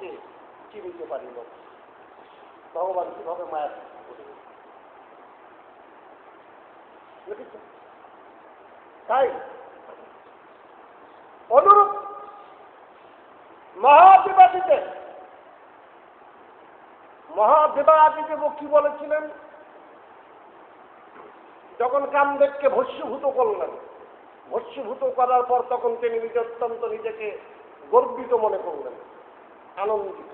তাকে চিনিতে পারিল। ভগবান কিভাবে মায়া বুঝেছ? তাই অনুরূপ মহাদেবাদিদেব কি বলেছিলেন? যখন কামদেবকে ভস্মীভূত করলেন, ভস্মীভূত করার পর তখন তিনি অত্যন্ত নিজেকে গর্বিত মনে করলেন, আনন্দিত।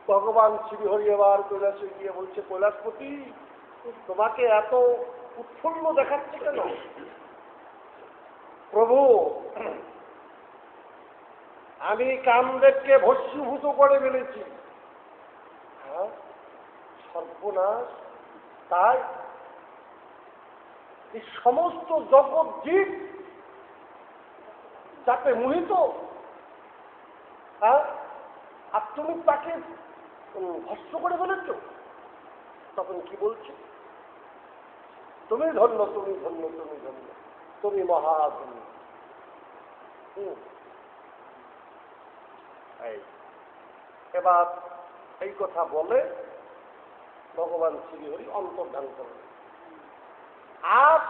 ভগবান শ্রীহরি এবার কৈলাসে গিয়ে বলছে, কৈলাসপতি, তোমাকে এত উৎফুল্ল দেখাচ্ছে কেন? প্রভু, আমি কামদেবকে ভস্মীভূত করে ফেলেছি। সর্বনাশ! তাই এই সমস্ত জগৎ জীব যাতে মোহিত, আর তুমি তাকে ভস্ম করে ফেলেছ। তখন কি বলছে? তুমি ধন্য, তুমি ধন্য, তুমি ধন্য, তুমি মহাধন্য। এবার এই কথা বলে ভগবান শ্রীহরি অন্তর্ধান করলেন। আর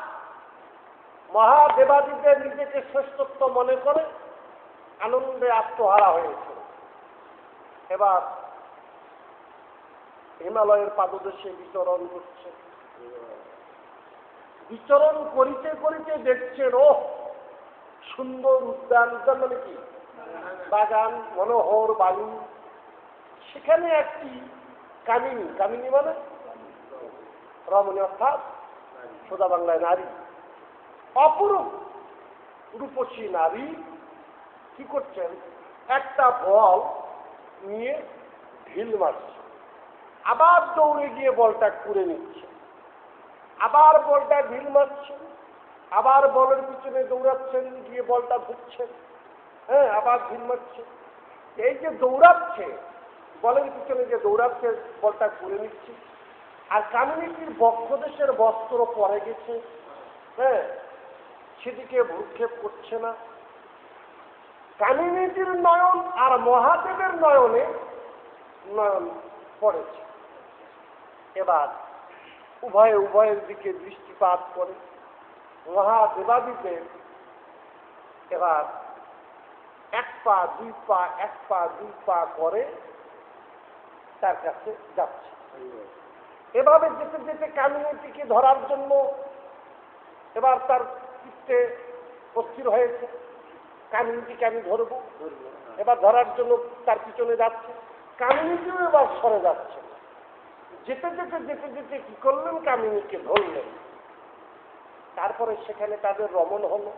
মহাদেবাদিদেব নিজেকে শ্রেষ্ঠত্ব মনে করে আনন্দে আত্মহারা হয়েছে। এবার হিমালয়ের পাদদেশে বিচরণ করছে। বিচরণ করিতে করিতে দেখছেন, ও সুন্দর উদ্যান, উদ্যান মানে কি? বাগান, মনোহর বায়ু। সেখানে একটি কামিনী, কামিনী মানে রমণী, অর্থাৎ সোজা বাংলায় নারী, অপরূপ রূপসী নারী কি করছেন? একটা বল নিয়ে ঢিল মারছে, আবার দৌড়ে গিয়ে বলটা কুড়ে নিচ্ছে, আবার বলটা ঢিল মারছেন, আবার বলের পিছনে দৌড়াচ্ছেন, গিয়ে বলটা ধরছেন, আবার ঢিল মারছে। এই যে দৌড়াচ্ছে, বলের পিছনে যে দৌড়াচ্ছে, বলটা কুড়ে নিচ্ছে, আর কামিনীটির বক্ষদেশের বস্ত্র পরে গেছে, সেদিকে ভ্রুক্ষেপ করছে না। কামিনীটির নয়ন আর মহাদেবের নয়নে নয়ন পড়েছে। এবার উভয়ের দিকে দৃষ্টিপাত করে মহাদেবাদিদেব এবার এক পা দুই পা, এক পা দুই পা করে তার কাছে যাচ্ছে। এভাবে যেতে যেতে কামিনীটিকে ধরার জন্য এবার তার চিত্তে অস্থির হয়েছে, কামিনীটিকে আমি ধরবো। এবার ধরার জন্য তার পিছনে যাচ্ছে, কামিনীটিও এবার সরে যাচ্ছে। যেতে যেতে যেতে যেতে কি করলেন? কামিনীকে ধরলেন। তারপরে সেখানে তাদের রমণ হলো।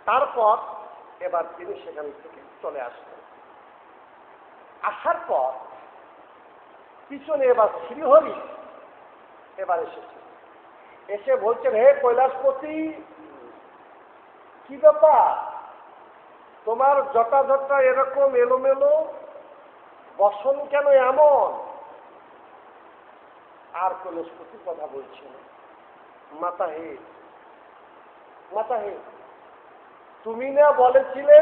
তারপর এবার তিনি সেখান থেকে চলে আসলেন। আসার পর পিছনে এবার শ্রীহরি এবার এসেছে, এসে বলছেন, হে কৈলাসপতি, কি ব্যাপার? তোমার জটা জটা এরকম এলোমেলো, বসন কেন এমন? আর কৈলাসপতি কথা বলছে না। মাতা হে, মাতা হে, তুমি না বলেছিলে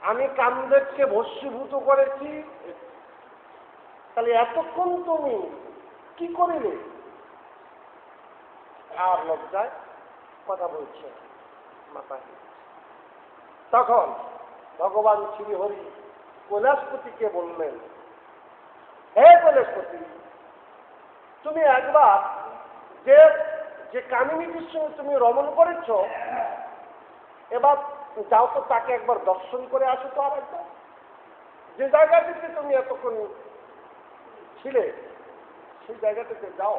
আমি কামদেবকে ভস্মীভূত করেছি, তাহলে এতক্ষণ তুমি কি করিলে? আর লজ্জায় কথা বলছে মাতা হে। তখন ভগবান শ্রীহরি কৈলাসপতিকে বললেন, হে কৈলাসপতি, তুমি একবার যে যে কামিনীটির সঙ্গে তুমি রমণ করেছ, এবার যাও তো, তাকে একবার দর্শন করে আসো তো। আর একবার যে জায়গাটিতে তুমি এতক্ষণ ছিলে সেই জায়গাটিতে যাও,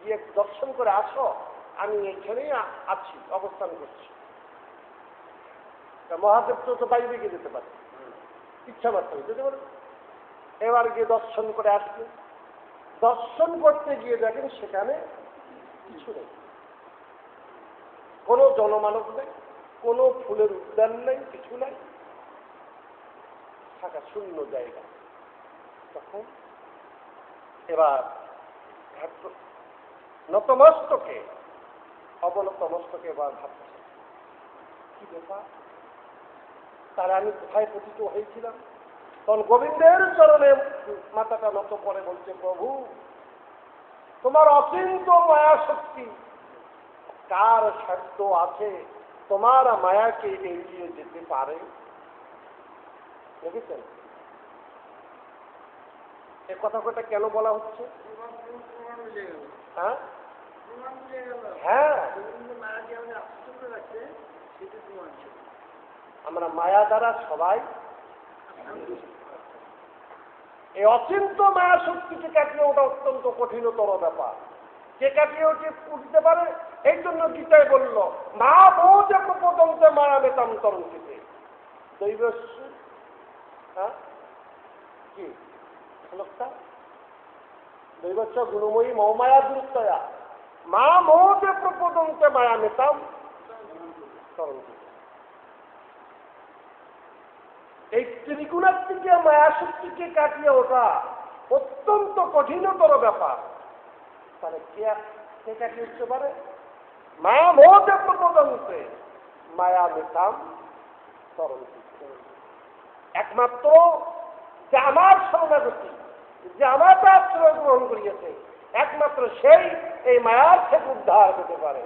গিয়ে দর্শন করে আসো। আমি এইখানেই আছি, অবস্থান করছি। মহাদেব তো বাইরে গিয়ে যেতে পারে, ইচ্ছা মাত্র যেতে পারে। এবার গিয়ে দর্শন করে আসবে। দর্শন করতে গিয়ে দেখেন সেখানে কিছু নেই, কোনো জনমানব নেই, কোনো ফুলের উদ্যান নেই, কিছু নাই, থাকা শূন্য জায়গা। তখন এবার নতমস্তকে অবনত মস্তকে এবার ভাবছে, কি ব্যাপার? তাহলে আমি কোথায় পতিত হয়েছিলাম? তখন গোবিন্দের চরণে মাথাটা নত করে বলছে, প্রভু তোমার অচিন্ত মায়া শক্তি, কার সাধ্য আছে তোমার মায়াকে এড়িয়ে যেতে পারে? দেখেছেন এ কথা কটা কেন বলা হচ্ছে? হ্যাঁ হ্যাঁ, আমরা মায়া দ্বারা সবাই এই অচিন্ত মায়া শক্তিকে কাটিয়ে ওটা অত্যন্ত কঠিনতর ব্যাপার। কে কাটিয়ে উঠতে পারে? এই জন্য গীতায় বলল, মা বোধ প্রপদন্তে মায়া মেতাম তরঙ্গিতে দৈবস্য। হ্যাঁ কি শ্লোকটা? দৈবস্য গুণময়ী মৌমায়া দুরুত্তয়া মা মোদ প্রপদন্তে মায়া মেতাম তরঙ্গিতে। এই ত্রিগুণাত্মিকা মায়া শক্তিকে কাটিয়ে ওঠা অত্যন্ত কঠিনতর ব্যাপার। তাহলে কে কাটিয়ে উঠতে পারে? মা মোদ প্রপদন্তে মায়া মেতাম তরঙ্গিতে। একমাত্র যে আমার শরণাগতি, যে আমার আশ্রয় গ্রহণ করিয়েছে, একমাত্র সেই এই মায়ার থেকে উদ্ধার হতে পারে।